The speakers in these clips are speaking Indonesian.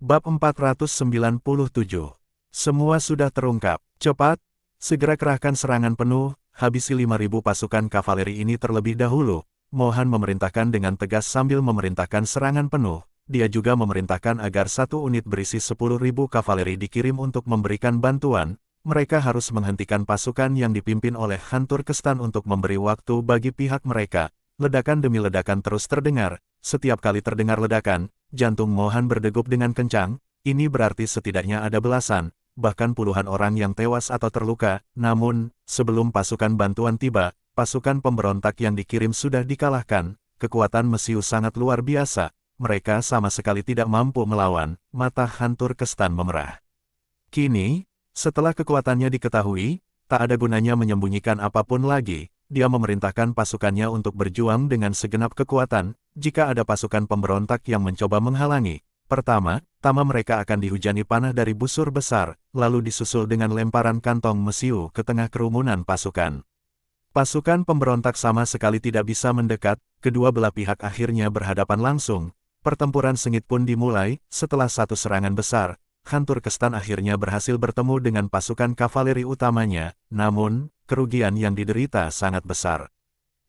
Bab 497. Semua sudah terungkap. Cepat, segera kerahkan serangan penuh, habisi 5.000 pasukan kavaleri ini terlebih dahulu. Mohan memerintahkan dengan tegas sambil memerintahkan serangan penuh. Dia juga memerintahkan agar satu unit berisi 10.000 kavaleri dikirim untuk memberikan bantuan. Mereka harus menghentikan pasukan yang dipimpin oleh Han Turkestan untuk memberi waktu bagi pihak mereka. Ledakan demi ledakan terus terdengar. Setiap kali terdengar ledakan, jantung Mohan berdegup dengan kencang. Ini berarti setidaknya ada belasan, bahkan puluhan orang yang tewas atau terluka. Namun, sebelum pasukan bantuan tiba, pasukan pemberontak yang dikirim sudah dikalahkan. Kekuatan Mesiu sangat luar biasa. Mereka sama sekali tidak mampu melawan. Mata Han Turkestan memerah. Kini, setelah kekuatannya diketahui, tak ada gunanya menyembunyikan apapun lagi. Dia memerintahkan pasukannya untuk berjuang dengan segenap kekuatan. Jika ada pasukan pemberontak yang mencoba menghalangi, pertama mereka akan dihujani panah dari busur besar, lalu disusul dengan lemparan kantong mesiu ke tengah kerumunan pasukan. Pasukan pemberontak sama sekali tidak bisa mendekat, kedua belah pihak akhirnya berhadapan langsung. Pertempuran sengit pun dimulai. Setelah satu serangan besar, Han Turkestan akhirnya berhasil bertemu dengan pasukan kavaleri utamanya, namun, kerugian yang diderita sangat besar.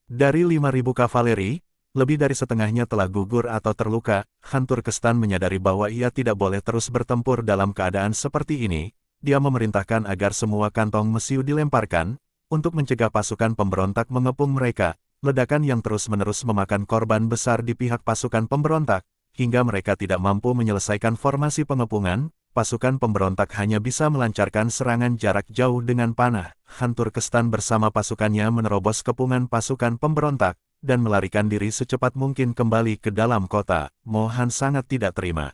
Dari 5.000 kavaleri, lebih dari setengahnya telah gugur atau terluka. Han Turkestan menyadari bahwa ia tidak boleh terus bertempur dalam keadaan seperti ini. Dia memerintahkan agar semua kantong mesiu dilemparkan, untuk mencegah pasukan pemberontak mengepung mereka. Ledakan yang terus-menerus memakan korban besar di pihak pasukan pemberontak, hingga mereka tidak mampu menyelesaikan formasi pengepungan. Pasukan pemberontak hanya bisa melancarkan serangan jarak jauh dengan panah. Han Turkestan bersama pasukannya menerobos kepungan pasukan pemberontak, dan melarikan diri secepat mungkin kembali ke dalam kota. Mohan sangat tidak terima.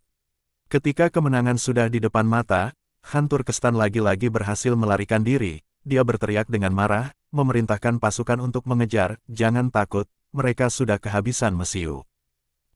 Ketika kemenangan sudah di depan mata, Han Turkestan lagi-lagi berhasil melarikan diri. Dia berteriak dengan marah, memerintahkan pasukan untuk mengejar. Jangan takut, mereka sudah kehabisan mesiu.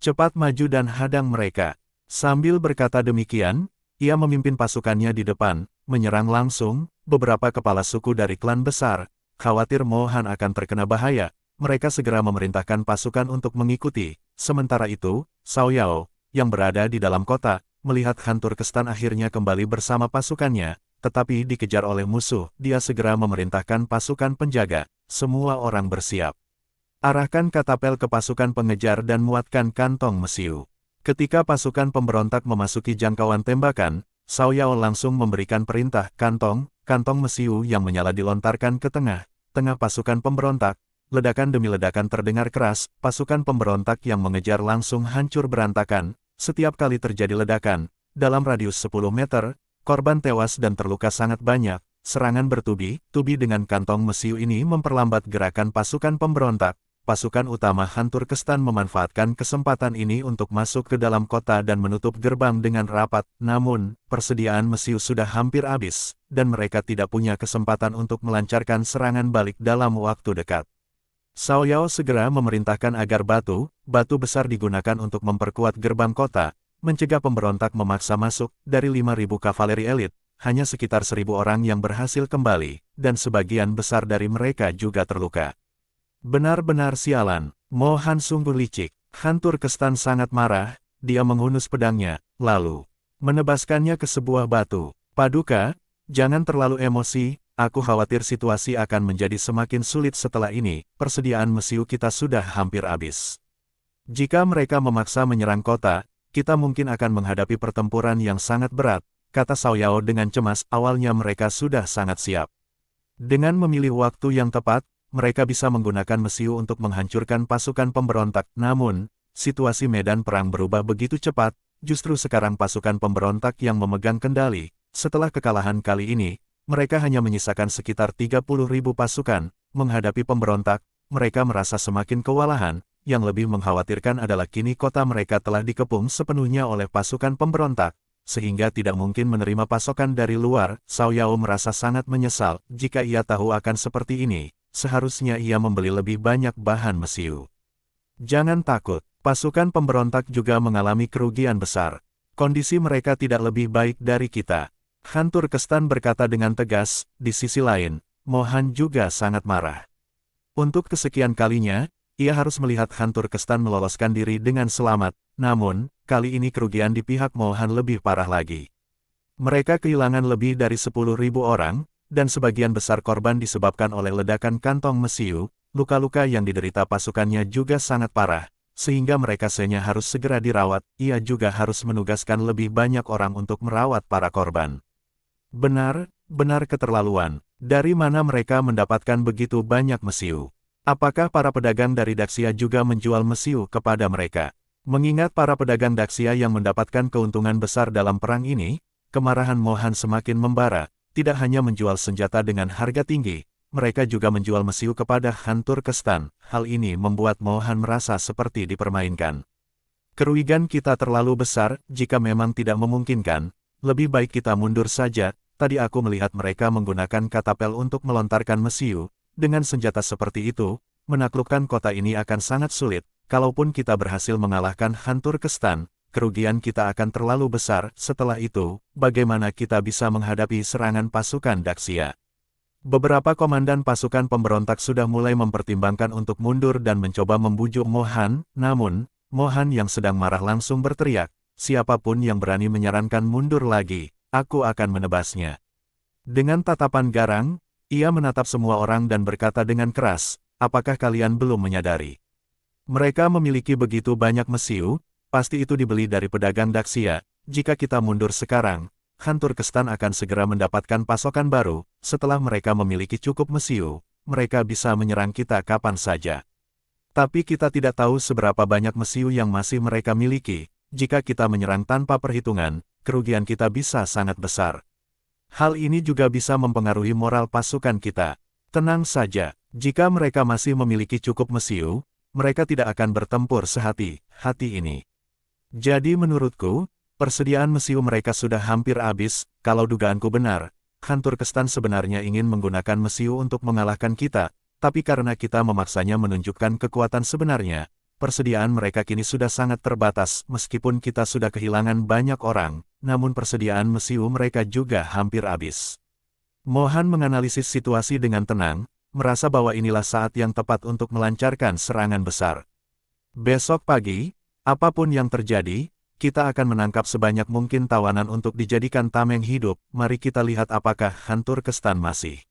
Cepat maju dan hadang mereka. Sambil berkata demikian, ia memimpin pasukannya di depan, menyerang langsung. Beberapa kepala suku dari klan besar, khawatir Mohan akan terkena bahaya. Mereka segera memerintahkan pasukan untuk mengikuti. Sementara itu, Cao Yao, yang berada di dalam kota, melihat Han Turkestan akhirnya kembali bersama pasukannya, tetapi dikejar oleh musuh. Dia segera memerintahkan pasukan penjaga. Semua orang bersiap. Arahkan katapel ke pasukan pengejar dan muatkan kantong mesiu. Ketika pasukan pemberontak memasuki jangkauan tembakan, Cao Yao langsung memberikan perintah. Kantong mesiu yang menyala dilontarkan ke tengah pasukan pemberontak. Ledakan demi ledakan terdengar keras. Pasukan pemberontak yang mengejar langsung hancur berantakan. Setiap kali terjadi ledakan, dalam radius 10 meter, korban tewas dan terluka sangat banyak. Serangan bertubi-tubi dengan kantong mesiu ini memperlambat gerakan pasukan pemberontak. Pasukan utama Han Turkestan memanfaatkan kesempatan ini untuk masuk ke dalam kota dan menutup gerbang dengan rapat. Namun, persediaan mesiu sudah hampir habis, dan mereka tidak punya kesempatan untuk melancarkan serangan balik dalam waktu dekat. Cao Yao segera memerintahkan agar batu besar digunakan untuk memperkuat gerbang kota, mencegah pemberontak memaksa masuk. Dari 5.000 kavaleri elit, hanya sekitar 1.000 orang yang berhasil kembali, dan sebagian besar dari mereka juga terluka. Benar-benar sialan. Mohan sungguh licik. Han Turkestan sangat marah. Dia menghunus pedangnya, lalu menebaskannya ke sebuah batu. Paduka, jangan terlalu emosi. Aku khawatir situasi akan menjadi semakin sulit setelah ini. Persediaan mesiu kita sudah hampir habis. Jika mereka memaksa menyerang kota, kita mungkin akan menghadapi pertempuran yang sangat berat, kata Cao Yao dengan cemas. Awalnya mereka sudah sangat siap. Dengan memilih waktu yang tepat, mereka bisa menggunakan mesiu untuk menghancurkan pasukan pemberontak. Namun, situasi medan perang berubah begitu cepat. Justru sekarang pasukan pemberontak yang memegang kendali. Setelah kekalahan kali ini, mereka hanya menyisakan sekitar 30.000 pasukan. Menghadapi pemberontak, mereka merasa semakin kewalahan. Yang lebih mengkhawatirkan adalah kini kota mereka telah dikepung sepenuhnya oleh pasukan pemberontak, sehingga tidak mungkin menerima pasokan dari luar. Cao Yao merasa sangat menyesal. Jika ia tahu akan seperti ini, seharusnya ia membeli lebih banyak bahan mesiu. Jangan takut, pasukan pemberontak juga mengalami kerugian besar. Kondisi mereka tidak lebih baik dari kita. Han Turkestan berkata dengan tegas. Di sisi lain, Mohan juga sangat marah. Untuk kesekian kalinya, ia harus melihat Han Turkestan meloloskan diri dengan selamat. Namun, kali ini kerugian di pihak Mohan lebih parah lagi. Mereka kehilangan lebih dari 10.000 orang, dan sebagian besar korban disebabkan oleh ledakan kantong mesiu. Luka-luka yang diderita pasukannya juga sangat parah, sehingga mereka senyap harus segera dirawat. Ia juga harus menugaskan lebih banyak orang untuk merawat para korban. Benar keterlaluan. Dari mana mereka mendapatkan begitu banyak mesiu? Apakah para pedagang dari Daxia juga menjual mesiu kepada mereka? Mengingat para pedagang Daxia yang mendapatkan keuntungan besar dalam perang ini, kemarahan Mohan semakin membara. Tidak hanya menjual senjata dengan harga tinggi, mereka juga menjual mesiu kepada Han Turkestan. Hal ini membuat Mohan merasa seperti dipermainkan. Kerugian kita terlalu besar, jika memang tidak memungkinkan, lebih baik kita mundur saja. Tadi aku melihat mereka menggunakan katapel untuk melontarkan mesiu. Dengan senjata seperti itu, menaklukkan kota ini akan sangat sulit. Kalaupun kita berhasil mengalahkan Han Turkestan, kerugian kita akan terlalu besar. Setelah itu, bagaimana kita bisa menghadapi serangan pasukan Daxia? Beberapa komandan pasukan pemberontak sudah mulai mempertimbangkan untuk mundur dan mencoba membujuk Mohan, namun, Mohan yang sedang marah langsung berteriak, siapapun yang berani menyarankan mundur lagi, aku akan menebasnya. Dengan tatapan garang, ia menatap semua orang dan berkata dengan keras, apakah kalian belum menyadari? Mereka memiliki begitu banyak mesiu, pasti itu dibeli dari pedagang Daxia. Jika kita mundur sekarang, Han Turkestan akan segera mendapatkan pasokan baru. Setelah mereka memiliki cukup mesiu, mereka bisa menyerang kita kapan saja. Tapi kita tidak tahu seberapa banyak mesiu yang masih mereka miliki. Jika kita menyerang tanpa perhitungan, kerugian kita bisa sangat besar. Hal ini juga bisa mempengaruhi moral pasukan kita. Tenang saja, jika mereka masih memiliki cukup mesiu, mereka tidak akan bertempur sehati-hati ini. Jadi menurutku, persediaan mesiu mereka sudah hampir habis. Kalau dugaanku benar, Han Turkestan sebenarnya ingin menggunakan mesiu untuk mengalahkan kita, tapi karena kita memaksanya menunjukkan kekuatan sebenarnya, persediaan mereka kini sudah sangat terbatas. Meskipun kita sudah kehilangan banyak orang, namun persediaan mesiu mereka juga hampir habis. Mohan menganalisis situasi dengan tenang, merasa bahwa inilah saat yang tepat untuk melancarkan serangan besar. Besok pagi, apapun yang terjadi, kita akan menangkap sebanyak mungkin tawanan untuk dijadikan tameng hidup. Mari kita lihat apakah Han Turkestan masih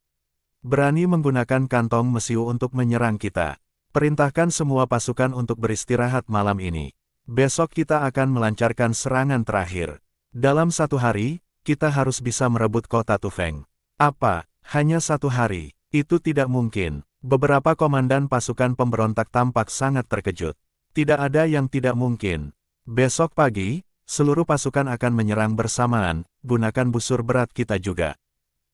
berani menggunakan kantong mesiu untuk menyerang kita. Perintahkan semua pasukan untuk beristirahat malam ini. Besok kita akan melancarkan serangan terakhir. Dalam 1 hari, kita harus bisa merebut kota Tufeng. Apa? Hanya 1 hari? Itu tidak mungkin. Beberapa komandan pasukan pemberontak tampak sangat terkejut. Tidak ada yang tidak mungkin. Besok pagi, seluruh pasukan akan menyerang bersamaan, gunakan busur berat kita juga.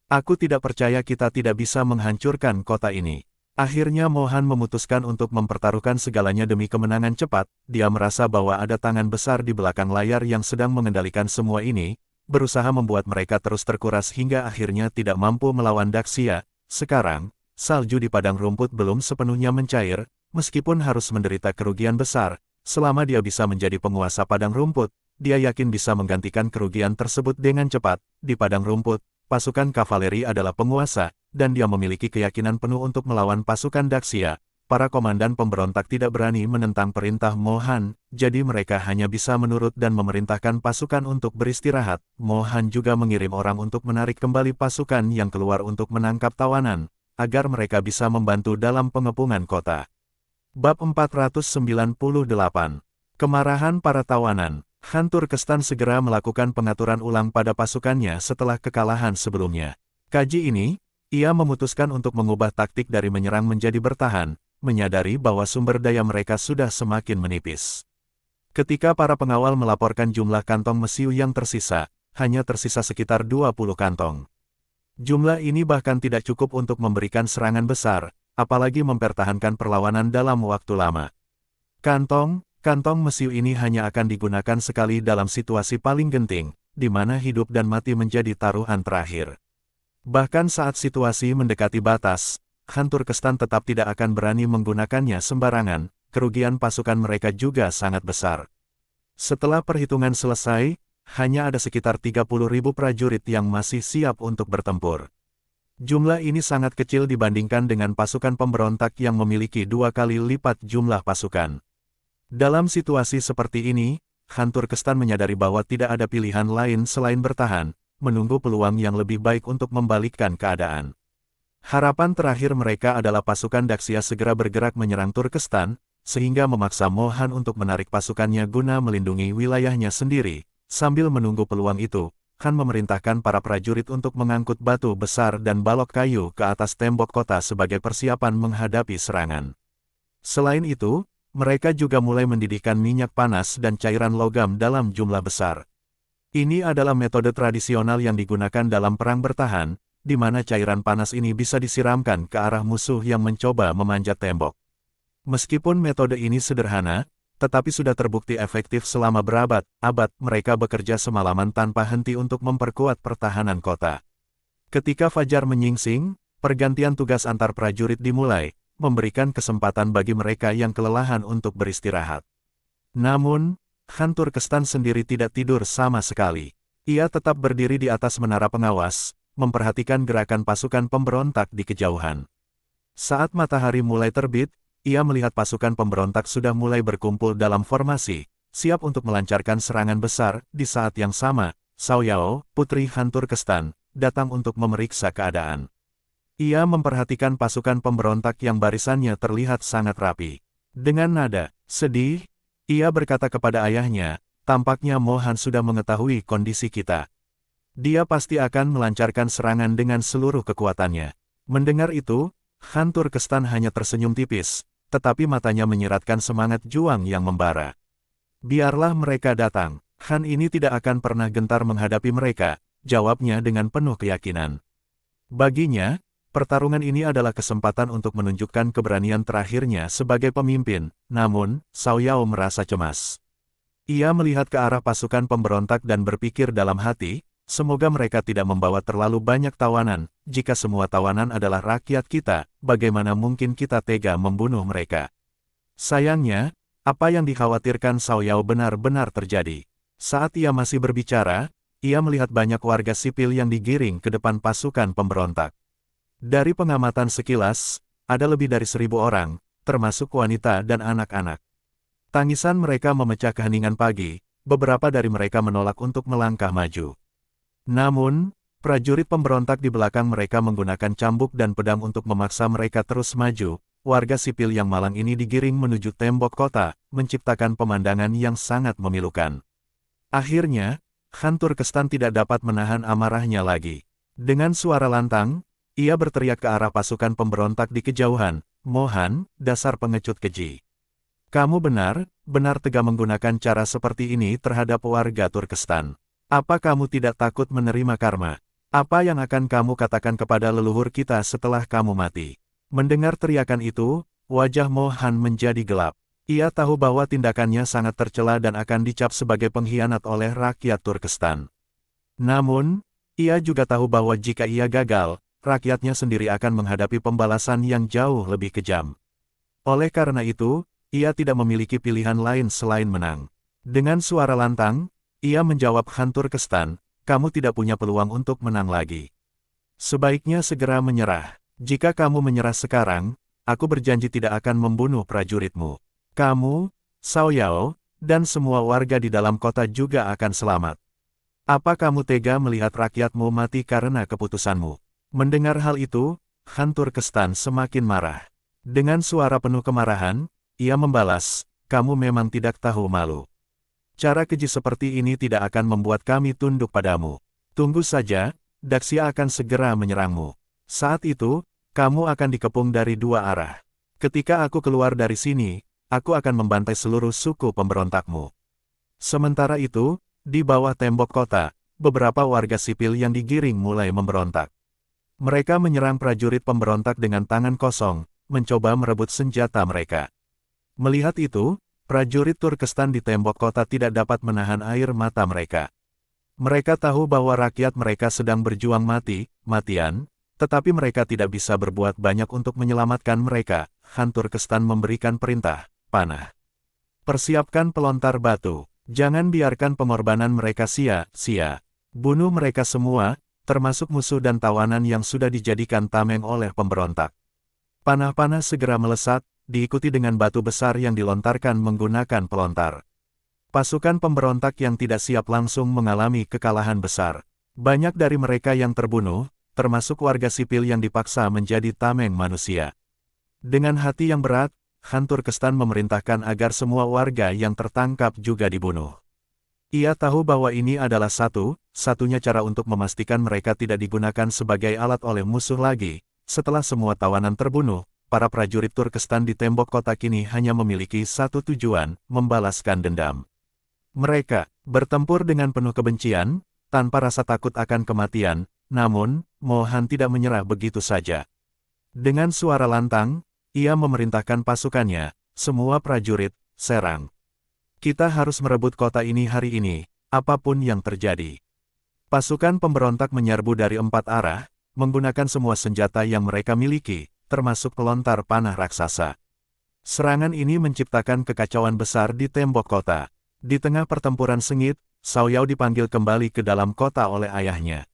Aku tidak percaya kita tidak bisa menghancurkan kota ini. Akhirnya Mohan memutuskan untuk mempertaruhkan segalanya demi kemenangan cepat. Dia merasa bahwa ada tangan besar di belakang layar yang sedang mengendalikan semua ini, berusaha membuat mereka terus terkuras hingga akhirnya tidak mampu melawan Daxia. Sekarang, salju di padang rumput belum sepenuhnya mencair, meskipun harus menderita kerugian besar. Selama dia bisa menjadi penguasa padang rumput, dia yakin bisa menggantikan kerugian tersebut dengan cepat. Di padang rumput, pasukan kavaleri adalah penguasa, dan dia memiliki keyakinan penuh untuk melawan pasukan Daxia. Para komandan pemberontak tidak berani menentang perintah Mohan, jadi mereka hanya bisa menurut dan memerintahkan pasukan untuk beristirahat. Mohan juga mengirim orang untuk menarik kembali pasukan yang keluar untuk menangkap tawanan, agar mereka bisa membantu dalam pengepungan kota. Bab 498. Kemarahan para tawanan. Han Turkestan segera melakukan pengaturan ulang pada pasukannya setelah kekalahan sebelumnya. Kaji ini, ia memutuskan untuk mengubah taktik dari menyerang menjadi bertahan, menyadari bahwa sumber daya mereka sudah semakin menipis. Ketika para pengawal melaporkan jumlah kantong mesiu yang tersisa, hanya tersisa sekitar 20 kantong. Jumlah ini bahkan tidak cukup untuk memberikan serangan besar, apalagi mempertahankan perlawanan dalam waktu lama. Kantong mesiu ini hanya akan digunakan sekali dalam situasi paling genting, di mana hidup dan mati menjadi taruhan terakhir. Bahkan saat situasi mendekati batas, Han Turkestan tetap tidak akan berani menggunakannya sembarangan. Kerugian pasukan mereka juga sangat besar. Setelah perhitungan selesai, hanya ada sekitar 30.000 prajurit yang masih siap untuk bertempur. Jumlah ini sangat kecil dibandingkan dengan pasukan pemberontak yang memiliki 2 kali lipat jumlah pasukan. Dalam situasi seperti ini, Han Turkestan menyadari bahwa tidak ada pilihan lain selain bertahan, menunggu peluang yang lebih baik untuk membalikkan keadaan. Harapan terakhir mereka adalah pasukan Daxia segera bergerak menyerang Turkestan, sehingga memaksa Mohan untuk menarik pasukannya guna melindungi wilayahnya sendiri. Sambil menunggu peluang itu, Han memerintahkan para prajurit untuk mengangkut batu besar dan balok kayu ke atas tembok kota sebagai persiapan menghadapi serangan. Selain itu, mereka juga mulai mendidihkan minyak panas dan cairan logam dalam jumlah besar. Ini adalah metode tradisional yang digunakan dalam perang bertahan, di mana cairan panas ini bisa disiramkan ke arah musuh yang mencoba memanjat tembok. Meskipun metode ini sederhana, tetapi sudah terbukti efektif selama berabad-abad mereka bekerja semalaman tanpa henti untuk memperkuat pertahanan kota. Ketika fajar menyingsing, pergantian tugas antar prajurit dimulai, memberikan kesempatan bagi mereka yang kelelahan untuk beristirahat. Namun, Han Turkestan sendiri tidak tidur sama sekali. Ia tetap berdiri di atas menara pengawas, memperhatikan gerakan pasukan pemberontak di kejauhan. Saat matahari mulai terbit, ia melihat pasukan pemberontak sudah mulai berkumpul dalam formasi, siap untuk melancarkan serangan besar. Di saat yang sama, Cao Yao, putri Han Turkestan, datang untuk memeriksa keadaan. Ia memperhatikan pasukan pemberontak yang barisannya terlihat sangat rapi. Dengan nada sedih, ia berkata kepada ayahnya, tampaknya Mohan sudah mengetahui kondisi kita. Dia pasti akan melancarkan serangan dengan seluruh kekuatannya. Mendengar itu, Han Turkestan hanya tersenyum tipis, tetapi matanya menyiratkan semangat juang yang membara. Biarlah mereka datang, Han ini tidak akan pernah gentar menghadapi mereka, jawabnya dengan penuh keyakinan. Baginya, pertarungan ini adalah kesempatan untuk menunjukkan keberanian terakhirnya sebagai pemimpin, namun, Cao Yao merasa cemas. Ia melihat ke arah pasukan pemberontak dan berpikir dalam hati, semoga mereka tidak membawa terlalu banyak tawanan. Jika semua tawanan adalah rakyat kita, bagaimana mungkin kita tega membunuh mereka? Sayangnya, apa yang dikhawatirkan Cao Yao benar-benar terjadi. Saat ia masih berbicara, ia melihat banyak warga sipil yang digiring ke depan pasukan pemberontak. Dari pengamatan sekilas, ada lebih dari 1.000 orang, termasuk wanita dan anak-anak. Tangisan mereka memecah keheningan pagi, beberapa dari mereka menolak untuk melangkah maju. Namun, prajurit pemberontak di belakang mereka menggunakan cambuk dan pedang untuk memaksa mereka terus maju. Warga sipil yang malang ini digiring menuju tembok kota, menciptakan pemandangan yang sangat memilukan. Akhirnya, Han Turkestan tidak dapat menahan amarahnya lagi. Dengan suara lantang, ia berteriak ke arah pasukan pemberontak di kejauhan, Mohan, dasar pengecut keji. Kamu benar-benar tega menggunakan cara seperti ini terhadap warga Turkestan. Apa kamu tidak takut menerima karma? Apa yang akan kamu katakan kepada leluhur kita setelah kamu mati? Mendengar teriakan itu, wajah Mohan menjadi gelap. Ia tahu bahwa tindakannya sangat tercela dan akan dicap sebagai pengkhianat oleh rakyat Turkestan. Namun, ia juga tahu bahwa jika ia gagal, rakyatnya sendiri akan menghadapi pembalasan yang jauh lebih kejam. Oleh karena itu, ia tidak memiliki pilihan lain selain menang. Dengan suara lantang, ia menjawab Han Turkestan, kamu tidak punya peluang untuk menang lagi. Sebaiknya segera menyerah. Jika kamu menyerah sekarang, aku berjanji tidak akan membunuh prajuritmu. Kamu, Cao Yao, dan semua warga di dalam kota juga akan selamat. Apa kamu tega melihat rakyatmu mati karena keputusanmu? Mendengar hal itu, Han Turkestan semakin marah. Dengan suara penuh kemarahan, ia membalas, kamu memang tidak tahu malu. Cara keji seperti ini tidak akan membuat kami tunduk padamu. Tunggu saja, Daxia akan segera menyerangmu. Saat itu, kamu akan dikepung dari dua arah. Ketika aku keluar dari sini, aku akan membantai seluruh suku pemberontakmu. Sementara itu, di bawah tembok kota, beberapa warga sipil yang digiring mulai memberontak. Mereka menyerang prajurit pemberontak dengan tangan kosong, mencoba merebut senjata mereka. Melihat itu, prajurit Turkestan di tembok kota tidak dapat menahan air mata mereka. Mereka tahu bahwa rakyat mereka sedang berjuang mati-matian, tetapi mereka tidak bisa berbuat banyak untuk menyelamatkan mereka. Han Turkestan memberikan perintah, panah. Persiapkan pelontar batu. Jangan biarkan pengorbanan mereka sia-sia. Bunuh mereka semua, termasuk musuh dan tawanan yang sudah dijadikan tameng oleh pemberontak. Panah-panah segera melesat, diikuti dengan batu besar yang dilontarkan menggunakan pelontar. Pasukan pemberontak yang tidak siap langsung mengalami kekalahan besar. Banyak dari mereka yang terbunuh, termasuk warga sipil yang dipaksa menjadi tameng manusia. Dengan hati yang berat, Han Turkestan memerintahkan agar semua warga yang tertangkap juga dibunuh. Ia tahu bahwa ini adalah satu-satunya cara untuk memastikan mereka tidak digunakan sebagai alat oleh musuh lagi. Setelah semua tawanan terbunuh, para prajurit Turkestan di tembok kota kini hanya memiliki satu tujuan, membalaskan dendam. Mereka bertempur dengan penuh kebencian, tanpa rasa takut akan kematian, namun, Mohan tidak menyerah begitu saja. Dengan suara lantang, ia memerintahkan pasukannya, semua prajurit, serang. Kita harus merebut kota ini hari ini, apapun yang terjadi. Pasukan pemberontak menyerbu dari 4 arah, menggunakan semua senjata yang mereka miliki, termasuk pelontar panah raksasa. Serangan ini menciptakan kekacauan besar di tembok kota. Di tengah pertempuran sengit, Xiao Yao dipanggil kembali ke dalam kota oleh ayahnya.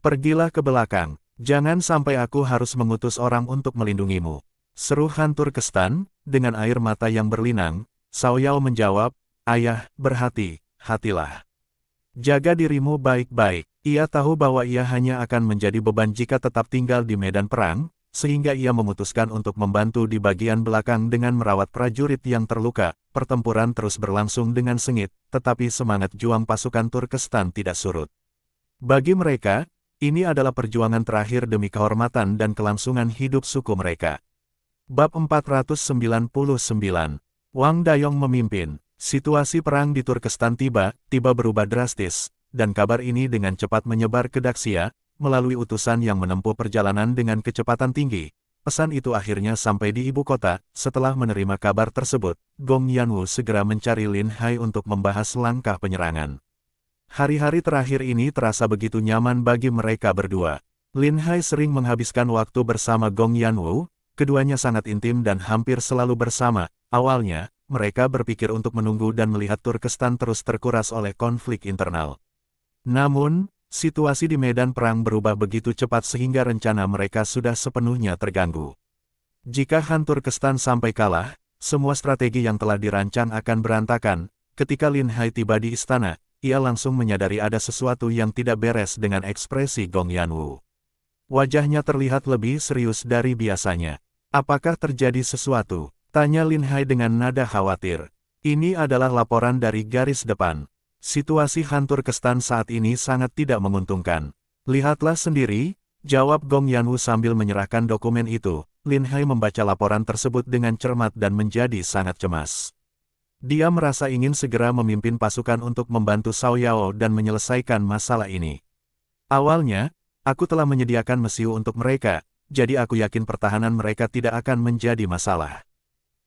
Pergilah ke belakang, jangan sampai aku harus mengutus orang untuk melindungimu. Seru Han Turkestan, dengan air mata yang berlinang. Xiao Yao menjawab, ayah, berhati-hatilah. Jaga dirimu baik-baik. Ia tahu bahwa ia hanya akan menjadi beban jika tetap tinggal di medan perang, sehingga ia memutuskan untuk membantu di bagian belakang dengan merawat prajurit yang terluka. Pertempuran terus berlangsung dengan sengit, tetapi semangat juang pasukan Turkestan tidak surut. Bagi mereka, ini adalah perjuangan terakhir demi kehormatan dan kelangsungan hidup suku mereka. Bab 499, Wang Dayong memimpin. Situasi perang di Turkestan tiba-tiba berubah drastis, dan kabar ini dengan cepat menyebar ke Daxia, melalui utusan yang menempuh perjalanan dengan kecepatan tinggi. Pesan itu akhirnya sampai di ibu kota. Setelah menerima kabar tersebut, Gong Yanwu segera mencari Lin Hai untuk membahas langkah penyerangan. Hari-hari terakhir ini terasa begitu nyaman bagi mereka berdua. Lin Hai sering menghabiskan waktu bersama Gong Yanwu, keduanya sangat intim dan hampir selalu bersama. Awalnya, mereka berpikir untuk menunggu dan melihat Turkestan terus terkuras oleh konflik internal. Namun, situasi di medan perang berubah begitu cepat sehingga rencana mereka sudah sepenuhnya terganggu. Jika Han Turkestan sampai kalah, semua strategi yang telah dirancang akan berantakan. Ketika Lin Hai tiba di istana, ia langsung menyadari ada sesuatu yang tidak beres dengan ekspresi Gong Yanwu. Wajahnya terlihat lebih serius dari biasanya. Apakah terjadi sesuatu? Tanya Lin Hai dengan nada khawatir. Ini adalah laporan dari garis depan. Situasi Han Turkestan saat ini sangat tidak menguntungkan. Lihatlah sendiri, jawab Gong Yanwu sambil menyerahkan dokumen itu. Lin Hai membaca laporan tersebut dengan cermat dan menjadi sangat cemas. Dia merasa ingin segera memimpin pasukan untuk membantu Xiao Yao dan menyelesaikan masalah ini. Awalnya, aku telah menyediakan mesiu untuk mereka, jadi aku yakin pertahanan mereka tidak akan menjadi masalah.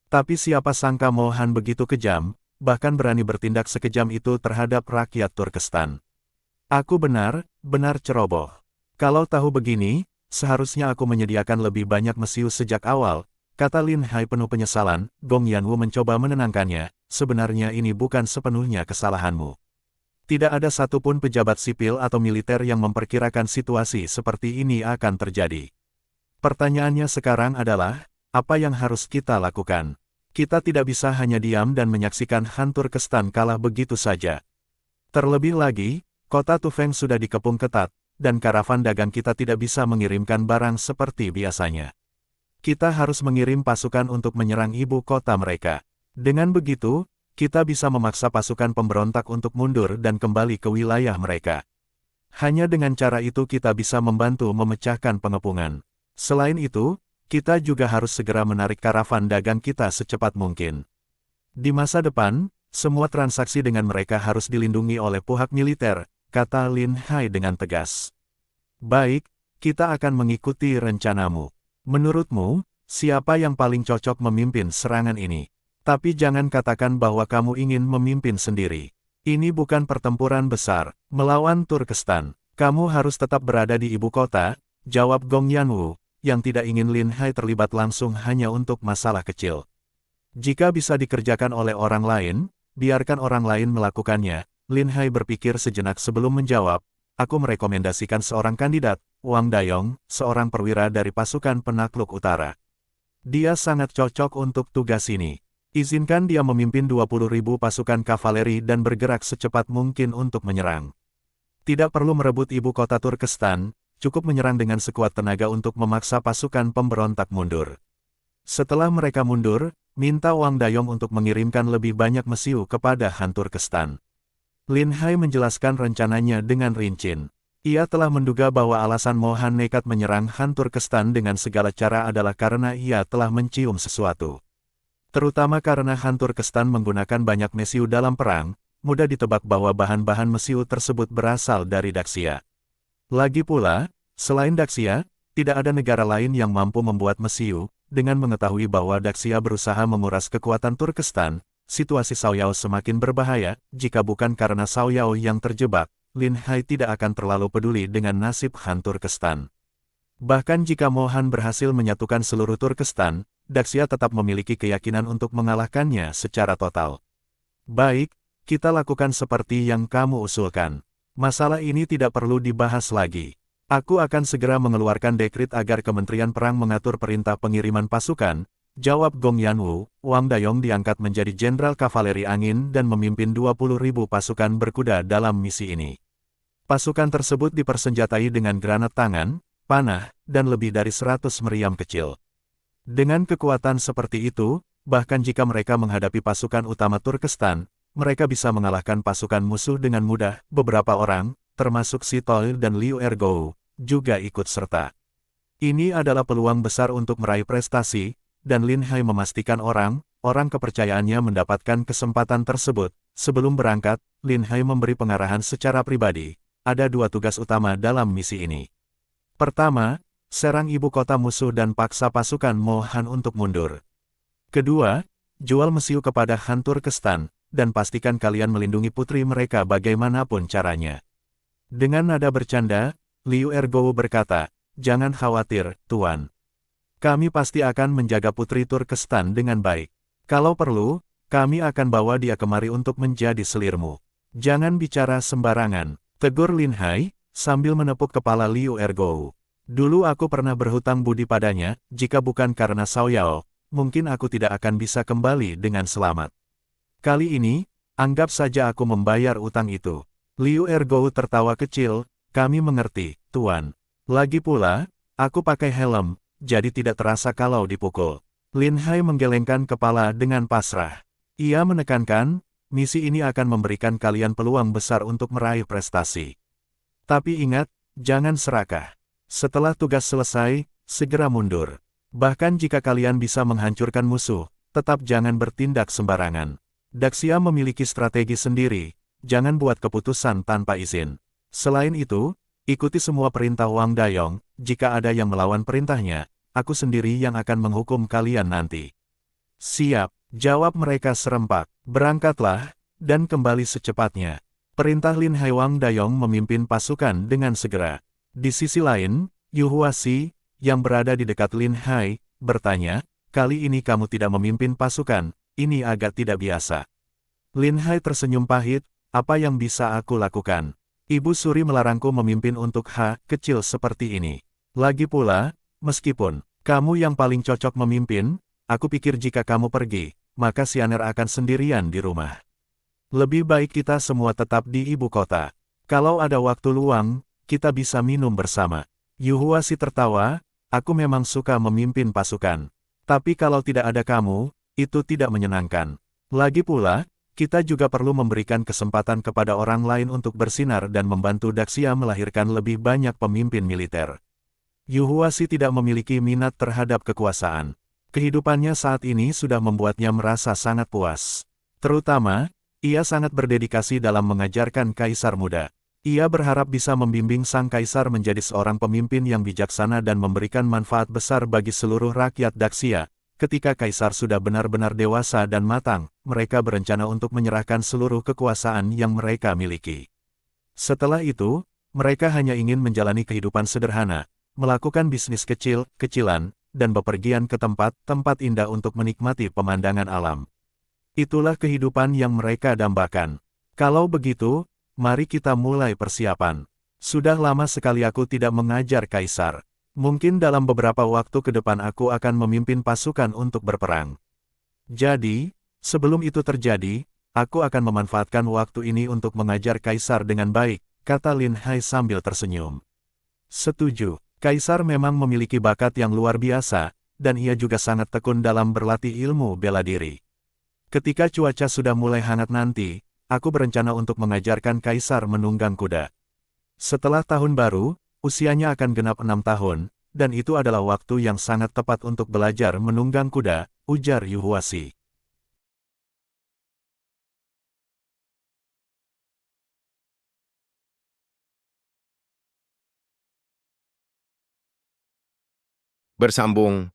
Tapi siapa sangka Mohan begitu kejam, bahkan berani bertindak sekejam itu terhadap rakyat Turkestan. Aku benar-benar ceroboh. Kalau tahu begini, seharusnya aku menyediakan lebih banyak mesiu sejak awal, kata Lin Hai penuh penyesalan. Gong Yanwu mencoba menenangkannya, sebenarnya ini bukan sepenuhnya kesalahanmu. Tidak ada satupun pejabat sipil atau militer yang memperkirakan situasi seperti ini akan terjadi. Pertanyaannya sekarang adalah, apa yang harus kita lakukan? Kita tidak bisa hanya diam dan menyaksikan Han Turkestan kalah begitu saja. Terlebih lagi, kota Tufeng sudah dikepung ketat, dan karavan dagang kita tidak bisa mengirimkan barang seperti biasanya. Kita harus mengirim pasukan untuk menyerang ibu kota mereka. Dengan begitu, kita bisa memaksa pasukan pemberontak untuk mundur dan kembali ke wilayah mereka. Hanya dengan cara itu kita bisa membantu memecahkan pengepungan. Selain itu, kita juga harus segera menarik karavan dagang kita secepat mungkin. Di masa depan, semua transaksi dengan mereka harus dilindungi oleh pihak militer, kata Lin Hai dengan tegas. Baik, kita akan mengikuti rencanamu. Menurutmu, siapa yang paling cocok memimpin serangan ini? Tapi jangan katakan bahwa kamu ingin memimpin sendiri. Ini bukan pertempuran besar, melawan Turkestan. Kamu harus tetap berada di ibu kota, jawab Gong Yanwu, yang tidak ingin Lin Hai terlibat langsung hanya untuk masalah kecil. Jika bisa dikerjakan oleh orang lain, biarkan orang lain melakukannya. Lin Hai berpikir sejenak sebelum menjawab, aku merekomendasikan seorang kandidat, Wang Dayong, seorang perwira dari pasukan penakluk utara. Dia sangat cocok untuk tugas ini. Izinkan dia memimpin 20.000 pasukan kavaleri dan bergerak secepat mungkin untuk menyerang. Tidak perlu merebut ibu kota Turkestan, cukup menyerang dengan sekuat tenaga untuk memaksa pasukan pemberontak mundur. Setelah mereka mundur, minta Wang Dayong untuk mengirimkan lebih banyak mesiu kepada Han Turkestan. Lin Hai menjelaskan rencananya dengan rinci. Ia telah menduga bahwa alasan Mohan nekat menyerang Han Turkestan dengan segala cara adalah karena ia telah mencium sesuatu. Terutama karena Han Turkestan menggunakan banyak mesiu dalam perang, mudah ditebak bahwa bahan-bahan mesiu tersebut berasal dari Daxia. Lagi pula, selain Daxia, tidak ada negara lain yang mampu membuat mesiu. Dengan mengetahui bahwa Daxia berusaha menguras kekuatan Turkestan, situasi Cao Yao semakin berbahaya. Jika bukan karena Cao Yao yang terjebak, Lin Hai tidak akan terlalu peduli dengan nasib Han Turkestan. Bahkan jika Mohan berhasil menyatukan seluruh Turkestan, Daxia tetap memiliki keyakinan untuk mengalahkannya secara total. Baik, kita lakukan seperti yang kamu usulkan. Masalah ini tidak perlu dibahas lagi. Aku akan segera mengeluarkan dekrit agar Kementerian Perang mengatur perintah pengiriman pasukan, jawab Gong Yanwu. Wang Dayong diangkat menjadi Jenderal Kavaleri Angin dan memimpin 20.000 pasukan berkuda dalam misi ini. Pasukan tersebut dipersenjatai dengan granat tangan, panah, dan lebih dari 100 meriam kecil. Dengan kekuatan seperti itu, bahkan jika mereka menghadapi pasukan utama Turkestan, mereka bisa mengalahkan pasukan musuh dengan mudah. Beberapa orang, termasuk Si Tol dan Liu Ergou, juga ikut serta. Ini adalah peluang besar untuk meraih prestasi, dan Lin Hai memastikan orang kepercayaannya mendapatkan kesempatan tersebut. Sebelum berangkat, Lin Hai memberi pengarahan secara pribadi. Ada 2 tugas utama dalam misi ini. Pertama, serang ibu kota musuh dan paksa pasukan Mohan untuk mundur. Kedua, jual mesiu kepada Han Turkestan, dan pastikan kalian melindungi putri mereka bagaimanapun caranya. Dengan nada bercanda, Liu Ergou berkata, "Jangan khawatir, Tuan. Kami pasti akan menjaga putri Turkestan dengan baik. Kalau perlu, kami akan bawa dia kemari untuk menjadi selirmu. Jangan bicara sembarangan," tegur Lin Hai, sambil menepuk kepala Liu Ergou. "Dulu aku pernah berhutang budi padanya, jika bukan karena Cao Yao, mungkin aku tidak akan bisa kembali dengan selamat. Kali ini, anggap saja aku membayar utang itu." Liu Ergou tertawa kecil, "Kami mengerti, Tuan. Lagi pula, aku pakai helm, jadi tidak terasa kalau dipukul." Lin Hai menggelengkan kepala dengan pasrah. Ia menekankan, misi ini akan memberikan kalian peluang besar untuk meraih prestasi. Tapi ingat, jangan serakah. Setelah tugas selesai, segera mundur. Bahkan jika kalian bisa menghancurkan musuh, tetap jangan bertindak sembarangan. Daxia memiliki strategi sendiri. Jangan buat keputusan tanpa izin. Selain itu, ikuti semua perintah Wang Dayong. Jika ada yang melawan perintahnya, aku sendiri yang akan menghukum kalian nanti. "Siap," jawab mereka serempak. "Berangkatlah, dan kembali secepatnya." Perintah Lin Hai. Wang Dayong memimpin pasukan dengan segera. Di sisi lain, Yu Huaxi, yang berada di dekat Lin Hai, bertanya, "Kali ini kamu tidak memimpin pasukan, ini agak tidak biasa." Lin Hai tersenyum pahit, "Apa yang bisa aku lakukan? Ibu Suri melarangku memimpin untuk kecil seperti ini. Lagi pula, meskipun kamu yang paling cocok memimpin, aku pikir jika kamu pergi, maka Xianer akan sendirian di rumah. Lebih baik kita semua tetap di ibu kota. Kalau ada waktu luang, kita bisa minum bersama." Yu Huaxi tertawa, "Aku memang suka memimpin pasukan. Tapi kalau tidak ada kamu, itu tidak menyenangkan. Lagi pula, kita juga perlu memberikan kesempatan kepada orang lain untuk bersinar dan membantu Daxia melahirkan lebih banyak pemimpin militer." Yu Huaxi tidak memiliki minat terhadap kekuasaan. Kehidupannya saat ini sudah membuatnya merasa sangat puas. Terutama, ia sangat berdedikasi dalam mengajarkan kaisar muda. Ia berharap bisa membimbing sang kaisar menjadi seorang pemimpin yang bijaksana dan memberikan manfaat besar bagi seluruh rakyat Daxia. Ketika kaisar sudah benar-benar dewasa dan matang, mereka berencana untuk menyerahkan seluruh kekuasaan yang mereka miliki. Setelah itu, mereka hanya ingin menjalani kehidupan sederhana, melakukan bisnis kecil-kecilan, dan bepergian ke tempat-tempat indah untuk menikmati pemandangan alam. Itulah kehidupan yang mereka dambakan. Kalau begitu, mari kita mulai persiapan. Sudah lama sekali aku tidak mengajar kaisar. Mungkin dalam beberapa waktu ke depan aku akan memimpin pasukan untuk berperang. Jadi, Sebelum itu terjadi, aku akan memanfaatkan waktu ini untuk mengajar Kaisar dengan baik, kata Lin Hai sambil tersenyum. Setuju, Kaisar memang memiliki bakat yang luar biasa, dan ia juga sangat tekun dalam berlatih ilmu bela diri. Ketika cuaca sudah mulai hangat nanti, aku berencana untuk mengajarkan Kaisar menunggang kuda. Setelah tahun baru, usianya akan genap 6 tahun, dan itu adalah waktu yang sangat tepat untuk belajar menunggang kuda, ujar Yuhuasi. Bersambung